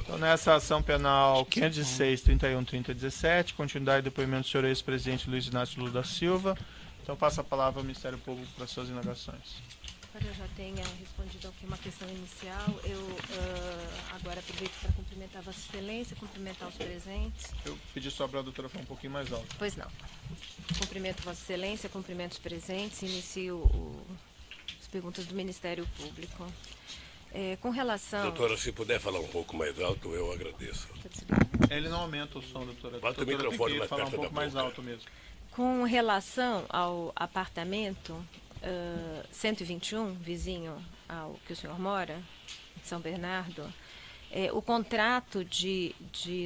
Então, nessa ação penal 506, 31, 30, 17, continuidade do depoimento do senhor ex-presidente Luiz Inácio Lula da Silva. Então, passo a palavra ao Ministério Público para suas indagações. Eu já tenha respondido aqui uma questão inicial. Eu agora aproveito para cumprimentar Vossa Excelência, cumprimentar os presentes. Eu pedi só para a doutora falar um pouquinho mais alto. Pois não. Cumprimento Vossa Excelência, cumprimento os presentes. Inicio as perguntas do Ministério Público. Com relação... Doutora, se puder falar um pouco mais alto, eu agradeço. Ele não aumenta o som, doutora. Bota o microfone mais falar perto um pouco da mais boca. alto mesmo. Com relação ao apartamento 121, vizinho ao que o senhor mora, em São Bernardo, o contrato de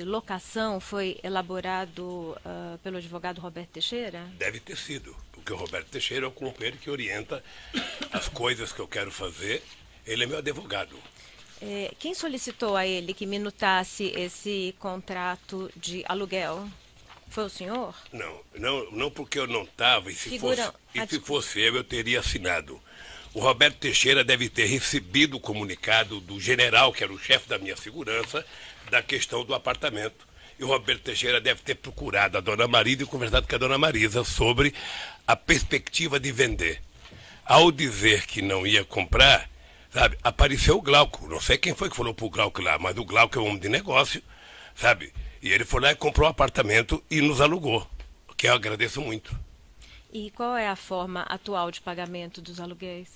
locação foi elaborado pelo advogado Roberto Teixeira? Deve ter sido, porque o Roberto Teixeira é o companheiro que orienta as coisas que eu quero fazer. Ele é meu advogado. Quem solicitou a ele que minutasse esse contrato de aluguel? Foi o senhor? Não porque eu não estava, e se fosse eu teria assinado. O Roberto Teixeira deve ter recebido o comunicado do general, que era o chefe da minha segurança, da questão do apartamento. E o Roberto Teixeira deve ter procurado a dona Marisa e conversado com a dona Marisa sobre a perspectiva de vender. Ao dizer que não ia comprar, sabe, apareceu o Glauco. Não sei quem foi que falou pro Glauco lá, mas o Glauco é um homem de negócio, sabe? E ele foi lá e comprou um apartamento e nos alugou, que eu agradeço muito. E qual é a forma atual de pagamento dos aluguéis?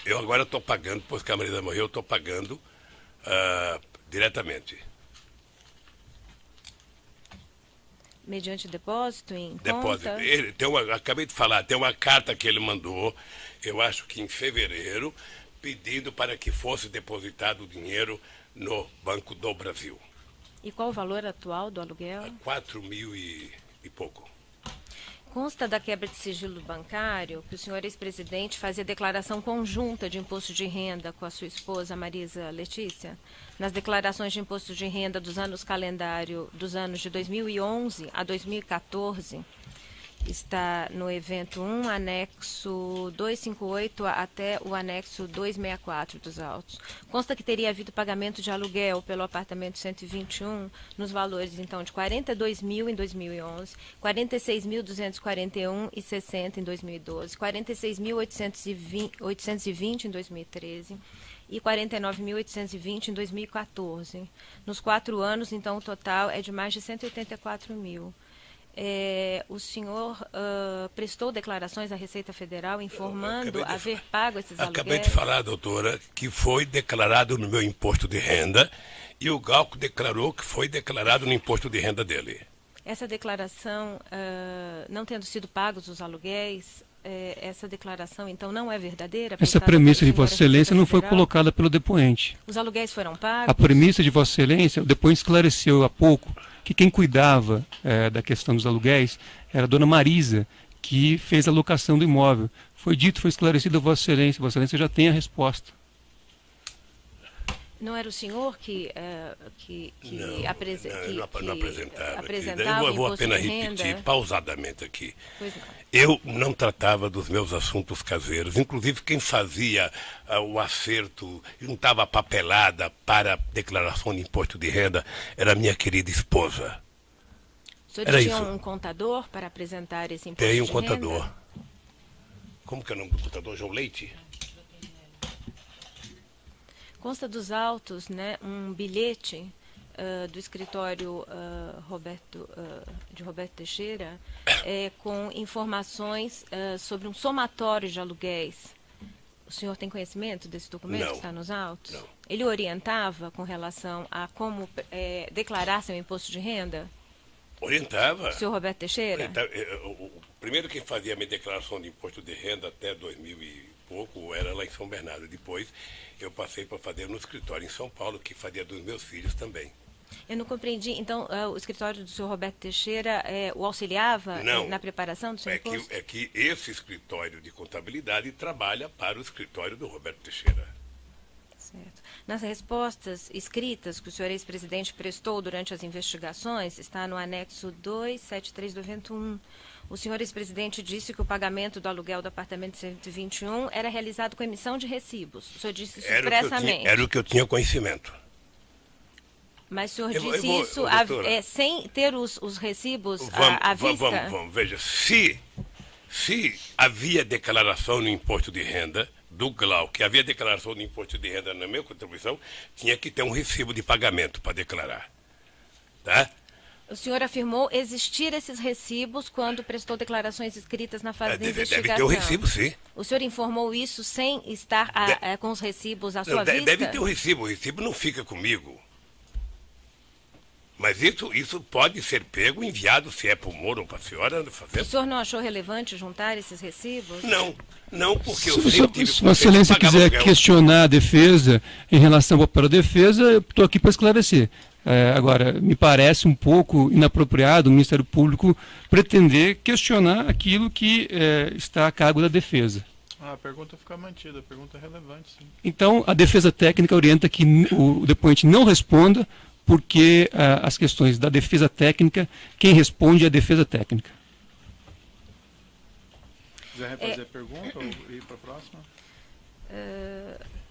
Eu agora estou pagando, depois que a Marisa morreu, eu estou pagando diretamente. Mediante depósito em Depósito. conta? Acabei de falar, tem uma carta que ele mandou, eu acho que em fevereiro, pedindo para que fosse depositado o dinheiro no Banco do Brasil. E qual o valor atual do aluguel? 4 mil e pouco. Consta da quebra de sigilo bancário que o senhor ex-presidente fazia declaração conjunta de imposto de renda com a sua esposa, Marisa Letícia, nas declarações de imposto de renda dos anos calendário dos anos de 2011 a 2014. Está no evento 1, anexo 258 até o anexo 264 dos autos. Consta que teria havido pagamento de aluguel pelo apartamento 121 nos valores, então, de 42 mil em 2011, 46.241,60 em 2012, 46.820 em 2013 e 49.820 em 2014. Nos 4 anos, então, o total é de mais de 184 mil. O senhor prestou declarações à Receita Federal informando haver pago esses aluguéis? Acabei de falar, doutora, que foi declarado no meu imposto de renda e o Glauco declarou que foi declarado no imposto de renda dele. Essa declaração, não tendo sido pagos os aluguéis, essa declaração, então, não é verdadeira? Essa premissa de Vossa Excelência não foi colocada pelo depoente. Os aluguéis foram pagos? A premissa de Vossa Excelência, o depoente esclareceu há pouco que quem cuidava da questão dos aluguéis era a dona Marisa, que fez a locação do imóvel. Foi dito, foi esclarecido a Vossa Excelência já tem a resposta. Não era o senhor que apresentava eu vou apenas repetir pausadamente aqui. Eu não tratava dos meus assuntos caseiros. Inclusive, quem fazia o acerto, juntava a papelada para a declaração de imposto de renda, era a minha querida esposa. O senhor tinha um contador para apresentar esse imposto de renda? Tem um contador. Como que é o nome do contador? João Leite? Consta dos autos, né, um bilhete do escritório de Roberto Teixeira com informações sobre um somatório de aluguéis. O senhor tem conhecimento desse documento que está nos autos? Não. Ele orientava com relação a como declarar seu imposto de renda? Orientava. O senhor Roberto Teixeira? Primeiro quem fazia a minha declaração de imposto de renda até 2000 e pouco era lá em São Bernardo. Depois eu passei para fazer no escritório em São Paulo, que fazia dos meus filhos também. Eu não compreendi. Então, o escritório do senhor Roberto Teixeira o auxiliava na preparação do seu imposto? É que esse escritório de contabilidade trabalha para o escritório do Roberto Teixeira. Certo. Nas respostas escritas que o senhor ex-presidente prestou durante as investigações, está no anexo 273 do evento 1. O senhor ex-presidente disse que o pagamento do aluguel do apartamento 121 era realizado com emissão de recibos. O senhor disse isso expressamente. Era o que eu tinha conhecimento. Mas o senhor Eu disse vou, isso doutora. sem ter os recibos à vista? Vamos, veja, se havia declaração no imposto de renda do Glauco, que havia declaração do imposto de renda na minha contribuição, tinha que ter um recibo de pagamento para declarar. Tá? O senhor afirmou existir esses recibos quando prestou declarações escritas na fase de investigação. Deve ter o recibo, sim. O senhor informou isso sem estar com os recibos à sua vista? Deve ter o recibo não fica comigo. Mas isso pode ser pego, enviado, se é para o Moro ou para a senhora fazer. O senhor não achou relevante juntar esses recibos? Não, porque eu Se sempre tive Vossa Excelência quiser questionar a defesa em relação ao papel da defesa, eu estou aqui para esclarecer. Agora, me parece um pouco inapropriado o Ministério Público pretender questionar aquilo que está a cargo da defesa. A pergunta fica mantida, a pergunta é relevante, sim. Então, a defesa técnica orienta que o depoente não responda, porque as questões da defesa técnica, quem responde é a defesa técnica. Quiser refazer a pergunta ou ir para a próxima?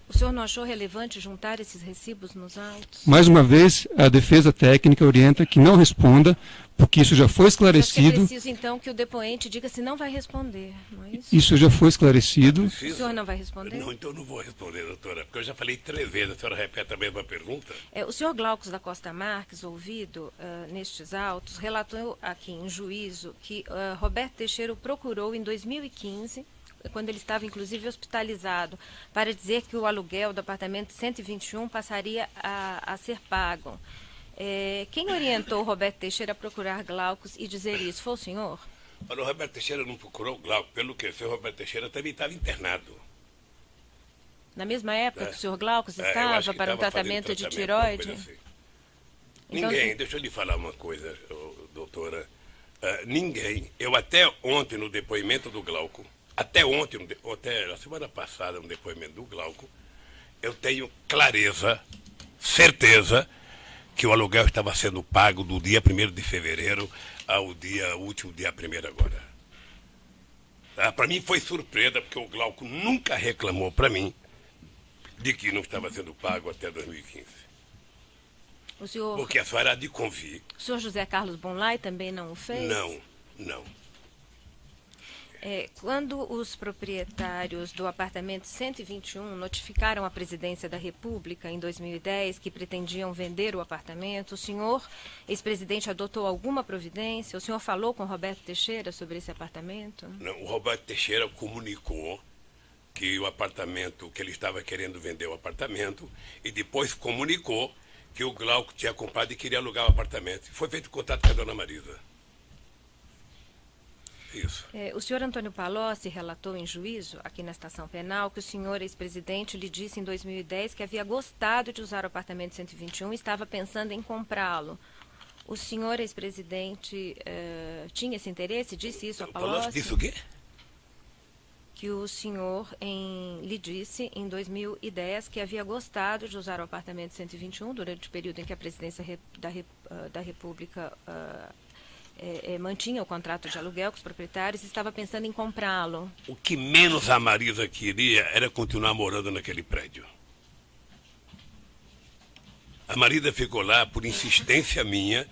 O senhor não achou relevante juntar esses recibos nos autos? Mais uma vez, a defesa técnica orienta que não responda, porque isso já foi Acho que é esclarecido. preciso, então, que o depoente diga se não vai responder, não é isso? Isso já foi esclarecido. O senhor não vai responder? Não, então eu não vou responder, doutora, porque eu já falei 3 vezes, a senhora repete a mesma pergunta. O senhor Glaucus da Costa Marques, ouvido nestes autos, relatou aqui em juízo que Roberto Teixeira o procurou em 2015, quando ele estava inclusive hospitalizado, para dizer que o aluguel do apartamento 121 passaria a ser pago. Quem orientou o Roberto Teixeira a procurar Glaucus e dizer isso? Foi o senhor? Olha, o Roberto Teixeira não procurou o Glauco, pelo que o senhor Roberto Teixeira também estava internado. Na mesma época que o senhor Glaucus eu acho estava que para um estava tratamento fazendo de tratamento, tireoide? alguma coisa assim. Então, Ninguém, deixa eu lhe falar uma coisa, doutora. Ninguém, eu até ontem no depoimento do Glauco, até a semana passada no depoimento do Glauco, eu tenho clareza, certeza, que o aluguel estava sendo pago do dia 1º de fevereiro ao último dia 1º agora. Tá? Para mim foi surpresa, porque o Glauco nunca reclamou para mim de que não estava sendo pago até 2015. o senhor, Porque a senhora há de convir. o senhor José Carlos Bonlai também não o fez? Não. Quando os proprietários do apartamento 121 notificaram à Presidência da República em 2010 que pretendiam vender o apartamento, o senhor, ex-presidente, adotou alguma providência? O senhor falou com Roberto Teixeira sobre esse apartamento? Não, o Roberto Teixeira comunicou que o apartamento, que ele estava querendo vender o apartamento, e depois comunicou que o Glauco tinha comprado e queria alugar o apartamento. Foi feito contato com a dona Marisa. Isso. O senhor Antônio Palocci relatou em juízo, aqui na estação penal, que o senhor ex-presidente lhe disse em 2010 que havia gostado de usar o apartamento 121 e estava pensando em comprá-lo. O senhor ex-presidente tinha esse interesse? Disse isso a Palocci? Palocci disse o quê? Que o senhor lhe disse em 2010 que havia gostado de usar o apartamento 121 durante o período em que a presidência da República mantinha o contrato de aluguel com os proprietários e estava pensando em comprá-lo. O que menos a Marisa queria era continuar morando naquele prédio. A Marisa ficou lá por insistência minha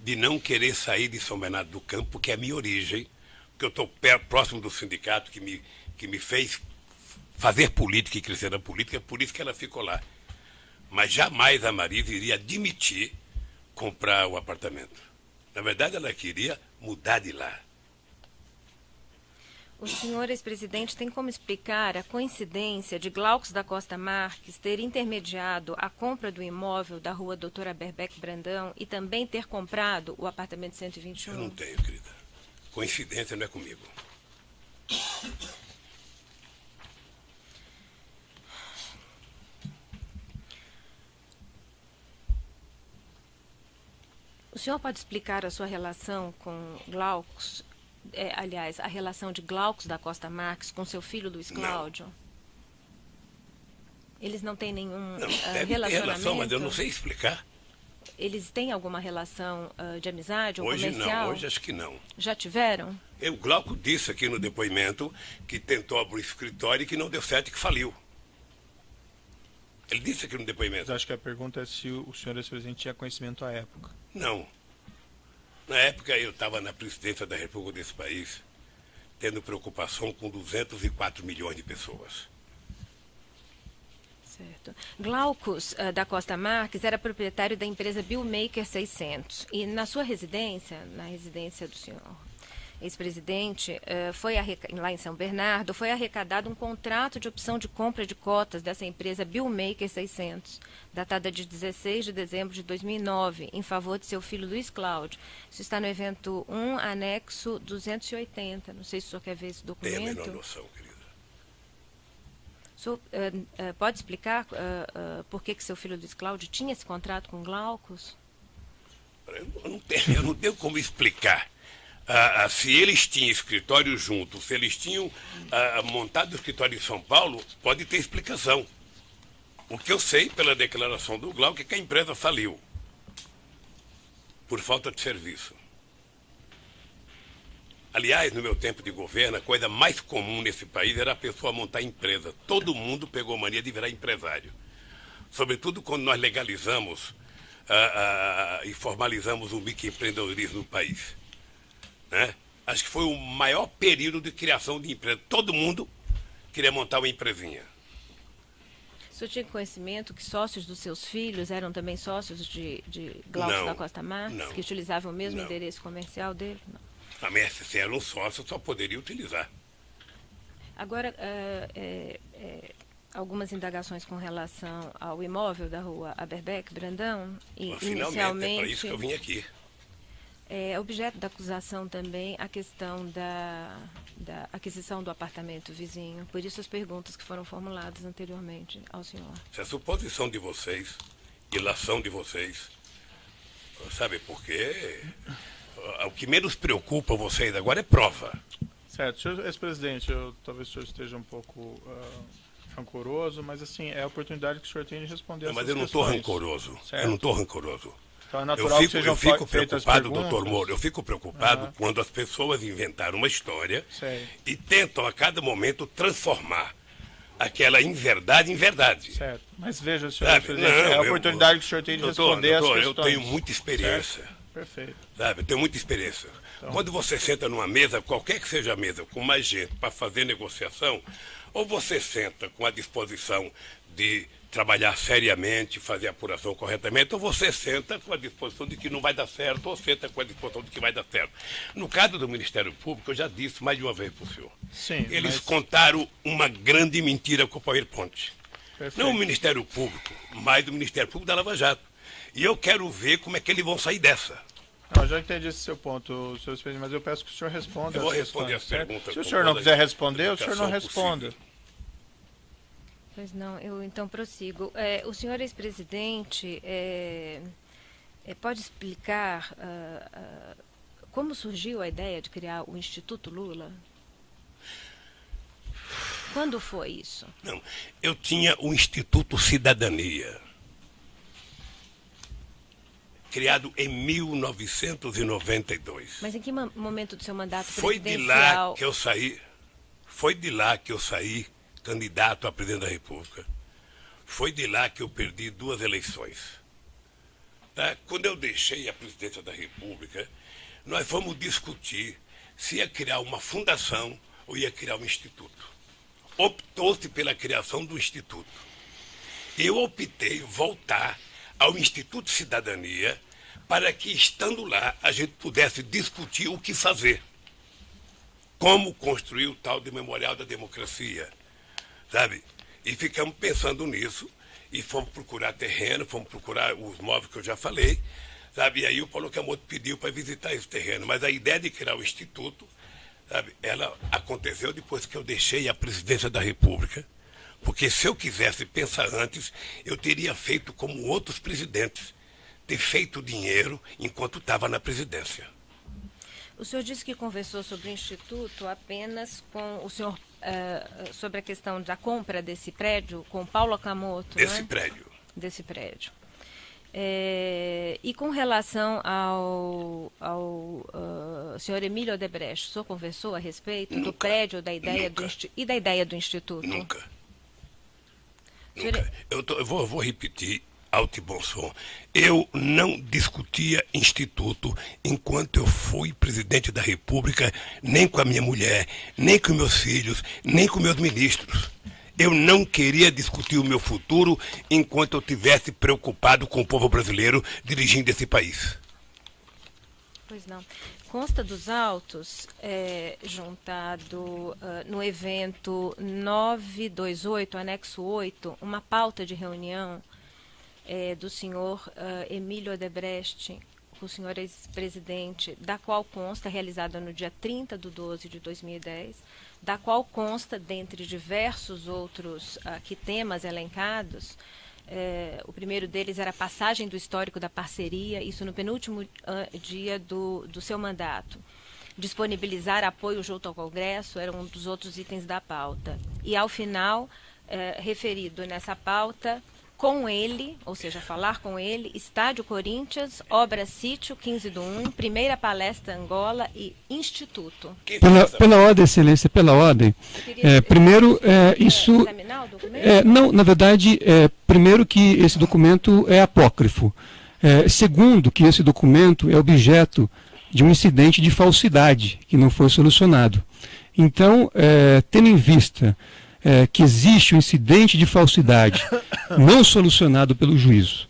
de não querer sair de São Bernardo do Campo, que é a minha origem, porque eu estou próximo do sindicato que me fez fazer política e crescer na política, por isso que ela ficou lá. Mas jamais a Marisa iria admitir comprar o apartamento. Na verdade, ela queria mudar de lá. O senhor ex-presidente tem como explicar a coincidência de Glaucus da Costa Marques ter intermediado a compra do imóvel da rua Doutora Berbeck Brandão e também ter comprado o apartamento 121? Eu não tenho, querida. Coincidência não é comigo. O senhor pode explicar a sua relação com Glaucus, aliás, a relação de Glaucus da Costa Marques com seu filho Luiz Cláudio? Eles não têm nenhum deve relacionamento? ter relação, mas eu não sei explicar. Eles têm alguma relação de amizade ou Hoje comercial? não, hoje acho que não. Já tiveram? O Glauco disse aqui no depoimento que tentou abrir escritório e que não deu certo e que faliu. Ele disse aqui no depoimento. Mas acho que a pergunta é se o senhor ex-presidente tinha conhecimento à época. Não. Na época eu estava na presidência da República desse país, tendo preocupação com 204 milhões de pessoas. Certo. Glaucus da Costa Marques era proprietário da empresa Billmaker 600. E na sua residência, na residência do senhor ex-presidente, lá em São Bernardo, foi arrecadado um contrato de opção de compra de cotas dessa empresa Billmaker 600, datada de 16 de dezembro de 2009, em favor de seu filho Luiz Cláudio. Isso está no evento 1, anexo 280. Não sei se o senhor quer ver esse documento. Tem a menor noção, querida. O senhor pode explicar por que seu filho Luiz Cláudio tinha esse contrato com Glaucus? Eu não tenho como explicar. Se eles tinham escritório junto, se eles tinham montado o escritório em São Paulo, pode ter explicação. O que eu sei, pela declaração do Glauco, é que a empresa faliu por falta de serviço. Aliás, no meu tempo de governo, a coisa mais comum nesse país era a pessoa montar empresa. Todo mundo pegou mania de virar empresário. Sobretudo quando nós legalizamos e formalizamos o microempreendedorismo no país. Né? Acho que foi o maior período de criação de empresa. Todo mundo queria montar uma empresinha. O senhor tinha conhecimento que sócios dos seus filhos eram também sócios de Glaucus da Costa Marques, que utilizavam o mesmo endereço comercial dele? Não. A MSC era um sócio, só poderia utilizar. Agora, algumas indagações com relação ao imóvel da rua Aberbeck, Brandão. Finalmente, é para isso que eu vim aqui. É objeto da acusação também a questão da aquisição do apartamento vizinho. Por isso as perguntas que foram formuladas anteriormente ao senhor. Se a suposição de vocês, ilação de vocês, sabe por quê? O que menos preocupa vocês agora é prova. Certo, senhor ex-presidente, talvez o senhor esteja um pouco rancoroso, mas assim, é a oportunidade que o senhor tem de responder essas questões. Mas eu não estou rancoroso, certo? Eu não estou rancoroso. Então é natural que sejam fico feitas preocupado, perguntas. doutor Moro, eu fico preocupado quando as pessoas inventaram uma história e tentam a cada momento transformar aquela inverdade em verdade. Certo, mas veja, senhor ex-presidente, é a oportunidade que o senhor tem de responder essas questões. Eu tenho muita experiência. Certo? Perfeito. Sabe, eu tenho muita experiência. Então, quando você senta numa mesa, qualquer que seja a mesa, com mais gente para fazer negociação, ou você senta com a disposição de trabalhar seriamente, fazer a apuração corretamente, ou você senta com a disposição de que não vai dar certo, ou senta com a disposição de que vai dar certo. No caso do Ministério Público, eu já disse mais de uma vez para o senhor. Sim, eles contaram uma grande mentira com o PowerPoint. Perfeito. Não o Ministério Público, mas o Ministério Público da Lava Jato. E eu quero ver como é que eles vão sair dessa. Não, já entendi esse seu ponto, senhor ex-presidente, mas eu peço que o senhor responda. Eu vou responder as perguntas. Se o senhor não quiser responder, o senhor não responda. Pois não, eu então prossigo. O senhor ex-presidente pode explicar como surgiu a ideia de criar o Instituto Lula? Quando foi isso? Não, eu tinha o Instituto Cidadania, criado em 1992. Mas em que momento do seu mandato Foi presidencial? Foi de lá que eu saí candidato a presidente da República. Foi de lá que eu perdi 2 eleições. Tá? Quando eu deixei a presidência da República, nós fomos discutir se ia criar uma fundação ou ia criar um instituto. Optou-se pela criação do instituto. Eu optei voltar ao Instituto Cidadania para que, estando lá, a gente pudesse discutir o que fazer. Como construir o tal de Memorial da Democracia, sabe? E ficamos pensando nisso e fomos procurar terreno, fomos procurar os móveis que eu já falei, sabe? E aí o Paulo Camoto pediu para visitar esse terreno. Mas a ideia de criar o Instituto, sabe, ela aconteceu depois que eu deixei a presidência da República, porque se eu quisesse pensar antes, eu teria feito como outros presidentes, ter feito dinheiro enquanto estava na presidência. O senhor disse que conversou sobre o Instituto apenas com o senhor, sobre a questão da compra desse prédio, com Paulo Camoto, Desse não é? prédio. Desse prédio. E com relação ao senhor Emílio Odebrecht, o senhor conversou a respeito do prédio, da ideia da ideia do Instituto? Nunca. Nunca. Eu vou repetir alto e bom som. Eu não discutia instituto enquanto eu fui presidente da República, nem com a minha mulher, nem com meus filhos, nem com meus ministros. Eu não queria discutir o meu futuro enquanto eu estivesse preocupado com o povo brasileiro dirigindo esse país. Pois não. Consta dos autos, juntado no evento 928, anexo 8, uma pauta de reunião do senhor Emílio Odebrecht, o senhor ex-presidente, da qual consta, realizada no dia 30/12/2010, da qual consta, dentre diversos outros temas elencados, o primeiro deles era a passagem do histórico da parceria, isso no penúltimo dia do seu mandato. Disponibilizar apoio junto ao Congresso era um dos outros itens da pauta. E, ao final, referido nessa pauta, com ele, ou seja, falar com ele, Estádio Corinthians, Obra Sítio, 15/1, primeira palestra Angola e Instituto. Pela ordem, excelência, pela ordem. Primeiro, isso... Examinar o documento? Não, na verdade, primeiro que esse documento é apócrifo. Segundo, que esse documento é objeto de um incidente de falsidade que não foi solucionado. Então, tendo em vista que existe um incidente de falsidade não solucionado pelo juízo.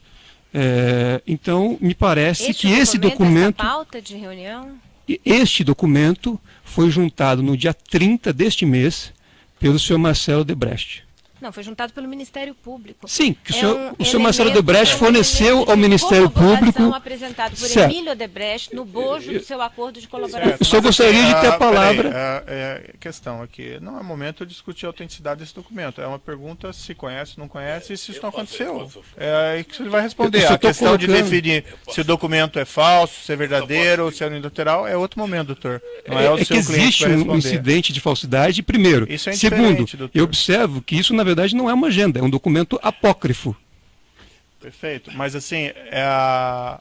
Então, me parece que esse documento... Essa pauta de reunião? Este documento foi juntado no dia 30 deste mês pelo senhor Marcelo Odebrecht. Não, foi juntado pelo Ministério Público. Sim, que o senhor Marcelo Odebrecht forneceu ao Ministério Público... apresentado por certo. Emílio Odebrecht no bojo do seu acordo de colaboração. Eu só gostaria de ter a palavra... A questão aqui, não é momento de discutir a autenticidade desse documento. É uma pergunta se conhece, não conhece e se isso não aconteceu. É aí que ele vai responder. A questão de definir se o documento é falso, se é verdadeiro, se é unilateral, é outro momento, doutor. Não é o seu que existe um incidente de falsidade, primeiro. Isso é segundo, doutor. Eu observo que isso, na verdade, não é uma agenda, é um documento apócrifo. Perfeito. Mas, assim,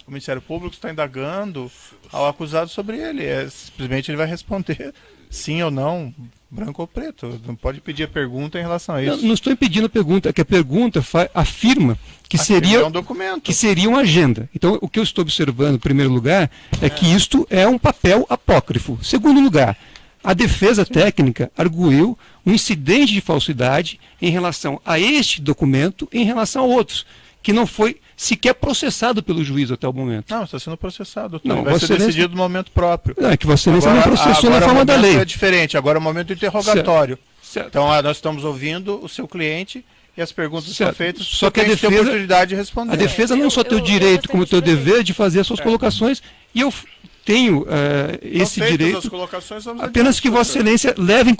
o Ministério Público está indagando ao acusado sobre ele. Simplesmente ele vai responder sim ou não, branco ou preto. Não pode pedir a pergunta em relação a isso. Não estou impedindo a pergunta, é que a pergunta afirma que seria um documento. Que seria uma agenda. Então, o que eu estou observando, em primeiro lugar, é que isto é um papel apócrifo. Segundo lugar, a defesa técnica arguiu um incidente de falsidade em relação a este documento e em relação a outros, que não foi sequer processado pelo juiz até o momento. Não, está sendo processado. Não, vai ser decidido no momento próprio. Não, é que Vossa Excelência não processou na forma da lei. Agora o momento é diferente, agora é o momento do interrogatório. Certo. Então, nós estamos ouvindo o seu cliente e as perguntas são feitas, só que a defesa tem a oportunidade de responder. A defesa não só tem o direito, como tem o dever de fazer as suas colocações, e eu tenho esse direito, apenas que Vossa Excelência leve em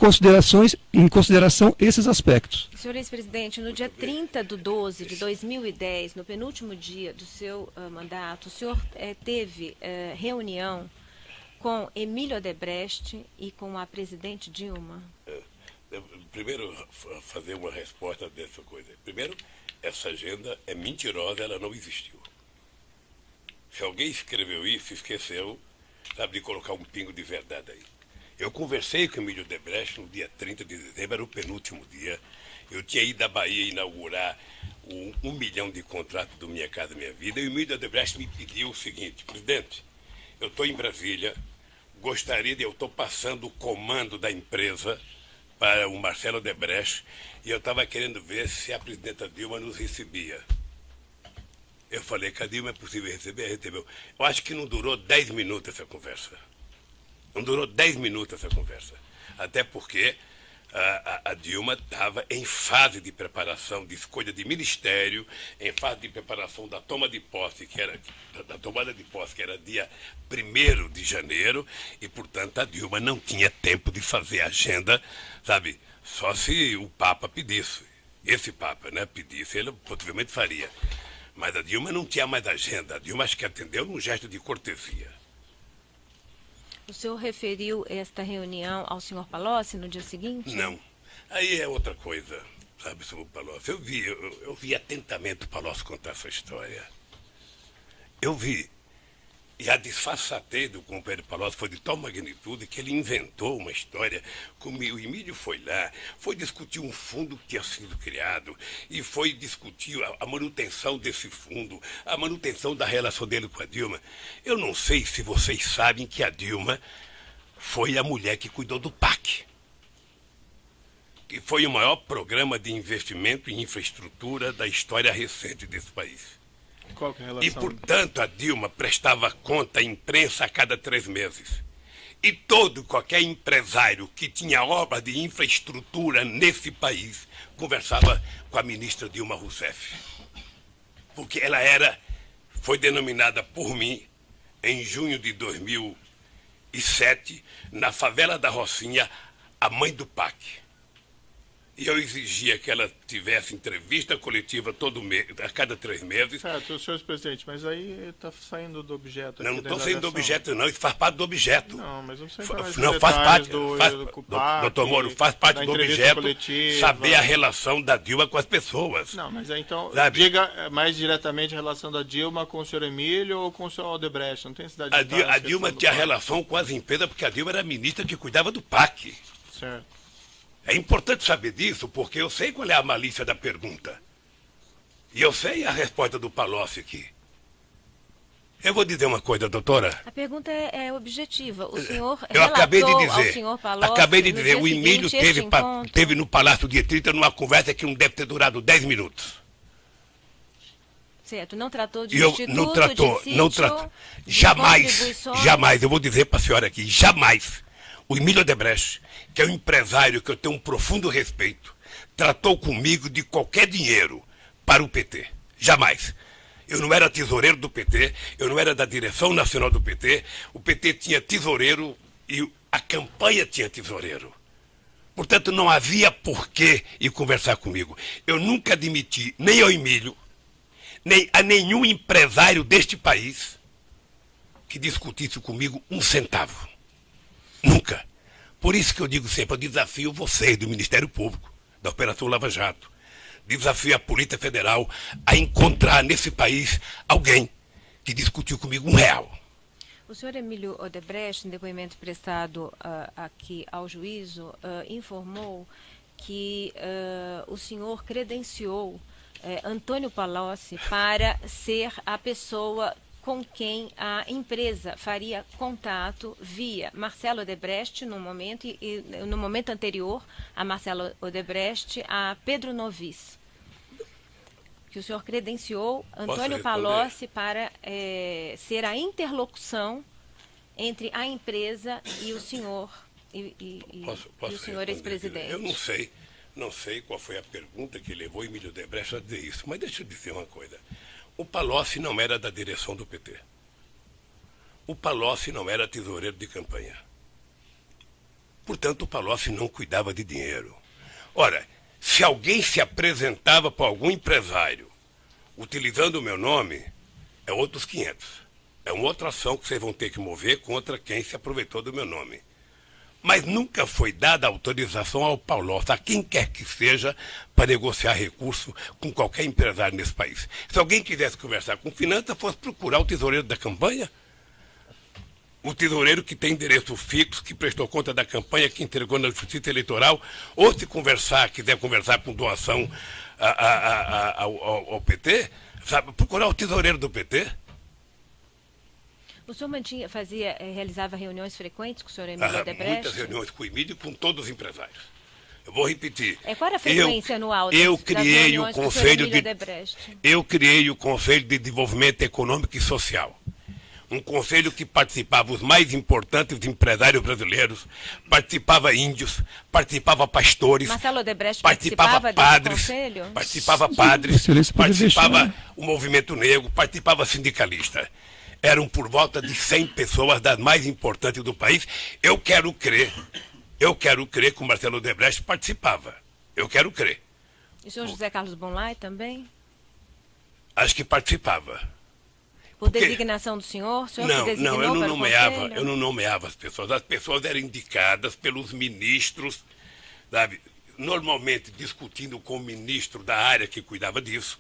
consideração esses aspectos. Senhor ex-presidente, no dia 30/12/2010, no penúltimo dia do seu mandato, o senhor teve reunião com Emílio Odebrecht e com a presidente Dilma? Primeiro, fazer uma resposta dessa coisa. Primeiro, essa agenda é mentirosa, ela não existiu. Se alguém escreveu isso, esqueceu, sabe, de colocar um pingo de verdade aí. Eu conversei com o Emílio Odebrecht no dia 30 de dezembro, era o penúltimo dia. Eu tinha ido à Bahia inaugurar o 1 milhão de contratos do Minha Casa Minha Vida, e o Emílio Odebrecht me pediu o seguinte: presidente, eu estou em Brasília, eu estou passando o comando da empresa para o Marcelo Odebrecht, e eu estava querendo ver se a presidenta Dilma nos recebia. Eu falei, que a Dilma é possível receber? Recebeu. Eu acho que não durou 10 minutos essa conversa. Não durou 10 minutos essa conversa. Até porque a Dilma estava em fase de preparação de escolha de ministério, em fase de preparação da toma de posse, que era da tomada de posse, que era dia 1º de janeiro, e, portanto, a Dilma não tinha tempo de fazer agenda, sabe, só se o Papa pedisse. Esse Papa, né, pedisse, ele possivelmente faria. Mas a Dilma não tinha mais agenda. A Dilma acho que atendeu num gesto de cortesia. O senhor referiu esta reunião ao senhor Palocci no dia seguinte? Não. Aí é outra coisa, sabe, senhor Palocci. Eu vi atentamente o Palocci contar essa história. Eu vi. E a disfarçatez do companheiro Palocci foi de tal magnitude que ele inventou uma história, como o Emílio foi lá, foi discutir um fundo que tinha sido criado e foi discutir a manutenção desse fundo, a manutenção da relação dele com a Dilma. Eu não sei se vocês sabem que a Dilma foi a mulher que cuidou do PAC, que foi o maior programa de investimento em infraestrutura da história recente desse país. Qual que é a relação? E, portanto, a Dilma prestava conta à imprensa a cada 3 meses. E qualquer empresário que tinha obra de infraestrutura nesse país conversava com a ministra Dilma Rousseff. Porque ela foi denominada por mim, em junho de 2007, na favela da Rocinha, a mãe do PAC. E eu exigia que ela tivesse entrevista coletiva a cada 3 meses. Certo, senhor presidente, mas aí está saindo do objeto. Não estou saindo do objeto, não. Isso faz parte do objeto. Não, mas não sei não faz parte. Doutor Moro, faz parte do objeto coletiva. Saber a relação da Dilma com as pessoas. Não, mas então, diga mais diretamente a relação da Dilma com o senhor Emílio ou com o senhor Odebrecht. Não tem cidade a Dilma tinha relação com as empresas, porque a Dilma era a ministra que cuidava do PAC. Certo. É importante saber disso, porque eu sei qual é a malícia da pergunta. E eu sei a resposta do Palocci aqui. Eu vou dizer uma coisa, doutora. A pergunta é objetiva. O senhor acabei de dizer, ao senhor Palocci, o Emílio teve no Palácio Dia 30 numa conversa que não deve ter durado 10 minutos. Certo, não tratou de instituto, não tratou. Jamais, eu vou dizer para a senhora aqui, jamais. O Emílio Odebrecht, que é um empresário que eu tenho um profundo respeito, tratou comigo de qualquer dinheiro para o PT. Jamais. Eu não era tesoureiro do PT, eu não era da direção nacional do PT, o PT tinha tesoureiro e a campanha tinha tesoureiro. Portanto, não havia porquê ir conversar comigo. Eu nunca admiti, nem ao Emílio, nem a nenhum empresário deste país que discutisse comigo um centavo. Nunca. Por isso que eu digo sempre, eu desafio vocês do Ministério Público, da Operação Lava Jato, desafio a Polícia Federal a encontrar nesse país alguém que discutiu comigo R$1. O senhor Emílio Odebrecht, em depoimento prestado aqui ao juízo, informou que o senhor credenciou Antônio Palocci para ser a pessoa com quem a empresa faria contato via Marcelo Odebrecht no momento e no momento anterior a Marcelo Odebrecht, a Pedro Novis. Que o senhor credenciou Antônio Palocci para ser a interlocução entre a empresa e o senhor o senhor ex-presidente. Eu não sei qual foi a pergunta que levou Emílio Odebrecht a dizer isso, mas deixa eu dizer uma coisa. O Palocci não era da direção do PT. O Palocci não era tesoureiro de campanha. Portanto, o Palocci não cuidava de dinheiro. Ora, se alguém se apresentava para algum empresário utilizando o meu nome, é outros 500. É uma outra ação que vocês vão ter que mover contra quem se aproveitou do meu nome. Mas nunca foi dada autorização ao Palocci, a quem quer que seja, para negociar recurso com qualquer empresário nesse país. Se alguém quisesse conversar com finanças, fosse procurar o tesoureiro da campanha. O tesoureiro que tem endereço fixo, que prestou conta da campanha, que entregou na Justiça Eleitoral, ou se quiser conversar com doação ao PT, sabe, procurar o tesoureiro do PT. O senhor realizava reuniões frequentes com o senhor Emílio Odebrecht? Muitas reuniões com o Emílio e com todos os empresários. Eu vou repetir. Qual era a frequência anual das reuniões com o senhor Emílio Odebrecht? Eu criei o Conselho de Desenvolvimento Econômico e Social. Um conselho que participava os mais importantes empresários brasileiros, participava índios, participava pastores, Marcelo Odebrecht participava padres, desse conselho? participava o movimento negro, participava sindicalista. Eram por volta de 100 pessoas das mais importantes do país. Eu quero crer que o Marcelo Odebrecht participava. Eu quero crer. E o senhor José Carlos Bonlai também? Acho que participava. Por designação do senhor? O senhor não, eu não nomeava as pessoas. As pessoas eram indicadas pelos ministros, sabe? Normalmente discutindo com o ministro da área que cuidava disso,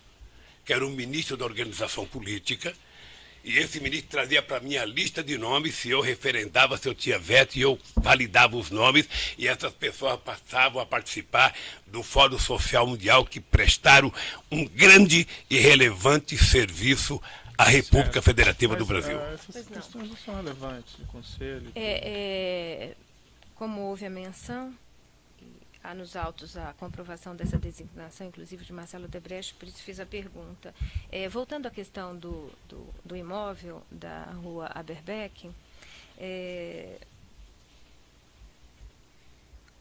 que era o ministro da organização política. E esse ministro trazia para mim a lista de nomes, se eu referendava, se eu tinha veto, e eu validava os nomes, e essas pessoas passavam a participar do Fórum Social Mundial, que prestaram um grande e relevante serviço à República Federativa do Brasil. Essas questões não são relevantes de conselho. Como houve a menção, há nos autos a comprovação dessa designação, inclusive de Marcelo Odebrecht, por isso fiz a pergunta. Voltando à questão do imóvel da rua Aberbeck,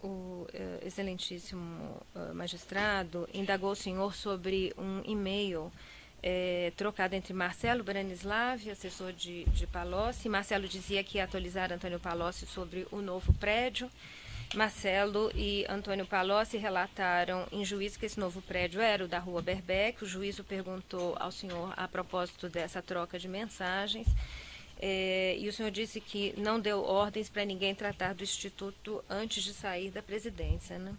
o excelentíssimo magistrado indagou o senhor sobre um e-mail trocado entre Marcelo Branislav, assessor de Palocci. Marcelo dizia que ia atualizar Antônio Palocci sobre o novo prédio. Marcelo e Antônio Palocci relataram em juízo que esse novo prédio era o da rua Aberbeck. O juízo perguntou ao senhor a propósito dessa troca de mensagens. E o senhor disse que não deu ordens para ninguém tratar do Instituto antes de sair da presidência, né?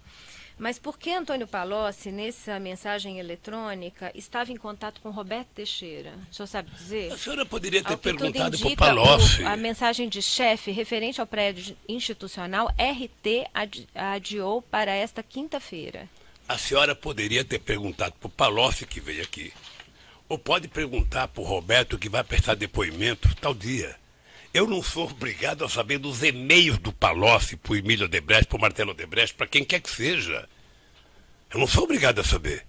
Mas por que Antônio Palocci, nessa mensagem eletrônica, estava em contato com Roberto Teixeira? O senhor sabe dizer? A senhora poderia ter perguntado para o Palocci. A mensagem de chefe referente ao prédio institucional, RT adiou para esta quinta-feira. A senhora poderia ter perguntado para o Palocci, que veio aqui. Ou pode perguntar para o Roberto, que vai prestar depoimento tal dia. Eu não sou obrigado a saber dos e-mails do Palocci, para o Emílio Odebrecht, para o Marcelo Odebrecht, para quem quer que seja. Eu não sou obrigado a saber.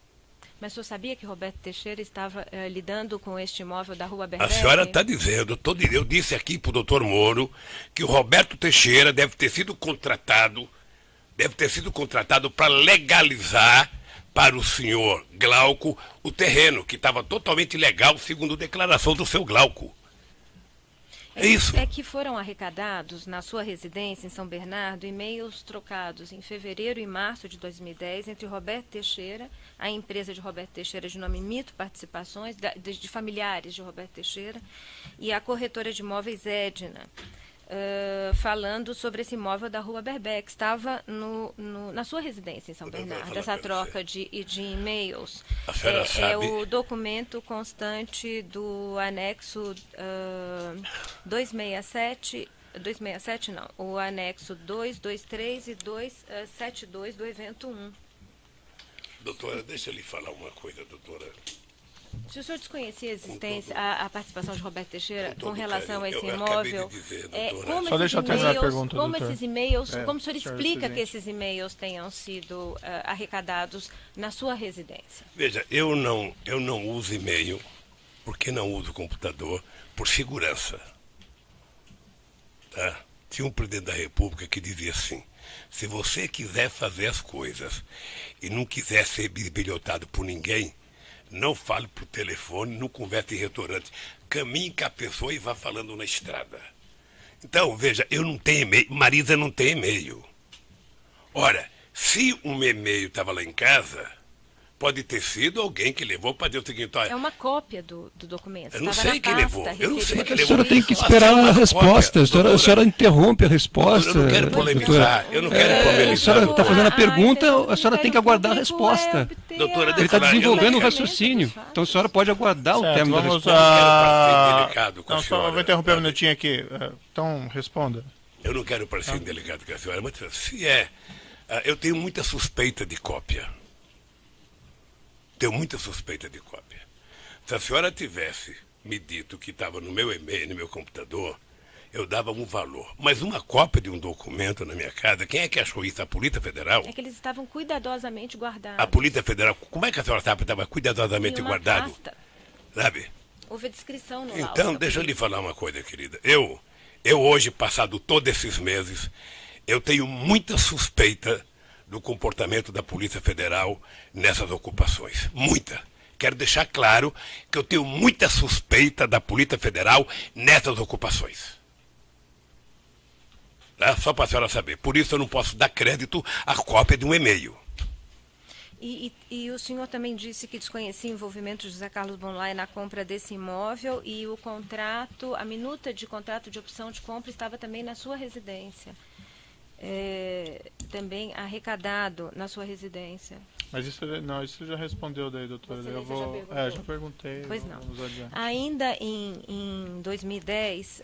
Mas o senhor sabia que Roberto Teixeira estava lidando com este imóvel da rua Aberbeck? A senhora está dizendo, eu disse aqui para o doutor Moro, que o Roberto Teixeira deve ter sido contratado para legalizar para o senhor Glauco o terreno, que estava totalmente legal, segundo declaração do seu Glauco. É isso. É que foram arrecadados na sua residência em São Bernardo e-mails trocados em fevereiro e março de 2010 entre Roberto Teixeira, a empresa de Roberto Teixeira de nome Mito Participações, de familiares de Roberto Teixeira, e a corretora de imóveis Edna, falando sobre esse imóvel da rua Aberbeck. Estava na sua residência em São Bernardo, essa troca de e-mails. A senhora sabe? É o documento constante do anexo 267 não, o anexo 223 e 272 do evento 1. Doutora, deixa eu lhe falar uma coisa, doutora. Se o senhor desconhecia a existência, a participação de Roberto Teixeira com relação a esse imóvel, só deixa eu terminar a pergunta, como doutora. Esses e-mails, como o senhor explica que esses e-mails tenham sido arrecadados na sua residência? Veja, eu não uso e-mail, porque não uso computador, por segurança. Tá? Tinha um presidente da República que dizia assim: se você quiser fazer as coisas e não quiser ser bisbilhotado por ninguém, não fale por telefone, não converse em restaurante. Caminhe com a pessoa e vá falando na estrada. Então, veja, eu não tenho e-mail, Marisa não tem e-mail. Ora, se um e-mail estava lá em casa, pode ter sido alguém que levou para dizer o seguinte: olha, é uma cópia do documento. Eu não sei quem levou. Eu não sei quem levou. A senhora tem que esperar a resposta. A senhora interrompe a resposta. Eu não quero polemizar. Eu não quero polemizar. A senhora está fazendo a pergunta, a senhora tem que aguardar a resposta. Doutora, ele está desenvolvendo o raciocínio. Então a senhora pode aguardar o termo da resposta. Eu vou interromper um minutinho aqui. Então, responda. Eu não quero parecer indelicado com a senhora, mas se eu tenho muita suspeita de cópia. Tenho muita suspeita de cópia. Se a senhora tivesse me dito que estava no meu e-mail, no meu computador, eu dava um valor. Mas uma cópia de um documento na minha casa, quem é que achou isso? A Polícia Federal? É que eles estavam cuidadosamente guardados. A Polícia Federal, como é que a senhora sabe que estava cuidadosamente guardado? Pasta. Sabe? Houve a descrição no laudo. Então, deixa eu lhe falar uma coisa, querida. Eu hoje, passado todos esses meses, eu tenho muita suspeita do comportamento da Polícia Federal nessas ocupações. Muita. Quero deixar claro que eu tenho muita suspeita da Polícia Federal nessas ocupações. Tá? Só para a senhora saber. Por isso eu não posso dar crédito à cópia de um e-mail. E o senhor também disse que desconhecia o envolvimento de José Carlos Bonlai na compra desse imóvel e o contrato, a minuta de contrato de opção de compra estava também na sua residência. Também arrecadado na sua residência. Mas isso já respondeu daí, doutora. Já perguntei. Pois não. Ainda em 2010,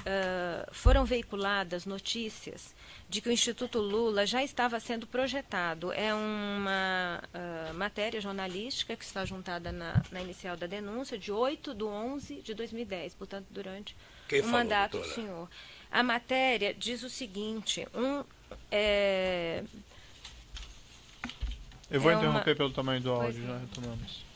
foram veiculadas notícias de que o Instituto Lula já estava sendo projetado. É uma matéria jornalística que está juntada na inicial da denúncia, de 8/11/2010, portanto, durante o mandato do senhor. A matéria diz o seguinte, eu vou interromper pelo tamanho do áudio, já retomamos.